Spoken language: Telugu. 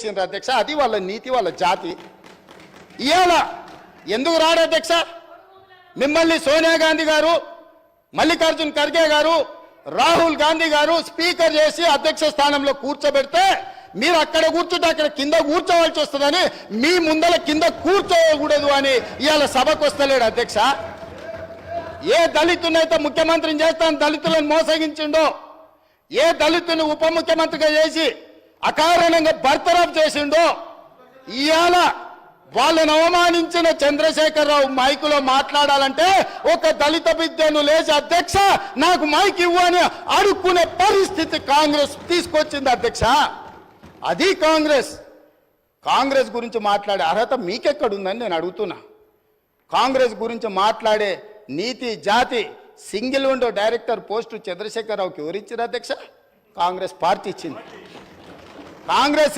చేసిండ్రు అధ్యక్ష. అది వాళ్ళ నీతి, వాళ్ళ జాతి. ఇవాళ ఎందుకు రాడు అధ్యక్ష? మిమ్మల్ని సోనియా గాంధీ గారు, మల్లికార్జున్ ఖర్గే గారు, రాహుల్ గాంధీ గారు స్పీకర్ చేసి అధ్యక్ష స్థానంలో కూర్చోబెడితే మీరు అక్కడ కూర్చుంటే అక్కడ కింద కూర్చోవలసి వస్తుందని మీ ముందల కింద కూర్చోకూడదు అని ఇవాళ సభకు వస్తలేడు అధ్యక్ష. ఏ దళితునైతే ముఖ్యమంత్రిని చేస్తాను దళితులను మోసగించిండో, ఏ దళితుని ఉప ముఖ్యమంత్రిగా చేసి అకారణంగా బర్తరఫ్ చేసిండో, ఇవాళ వాళ్ళను అవమానించిన చంద్రశేఖరరావు మైకులో మాట్లాడాలంటే ఒక దళిత బిడ్డను లేచి అధ్యక్ష నాకు మైక్ ఇవ్వు అని అడుక్కునే పరిస్థితి కాంగ్రెస్ తీసుకొచ్చింది అధ్యక్ష. అది కాంగ్రెస్ గురించి మాట్లాడే అర్హత మీకెక్కడుందని నేను అడుగుతున్నా. కాంగ్రెస్ గురించి మాట్లాడే నీతి, జాతి, సింగిల్ విండో డైరెక్టర్ పోస్టు చంద్రశేఖరరావుకి ఎవరిచ్చారు అధ్యక్ష? కాంగ్రెస్ పార్టీ ఇచ్చింది. కాంగ్రెస్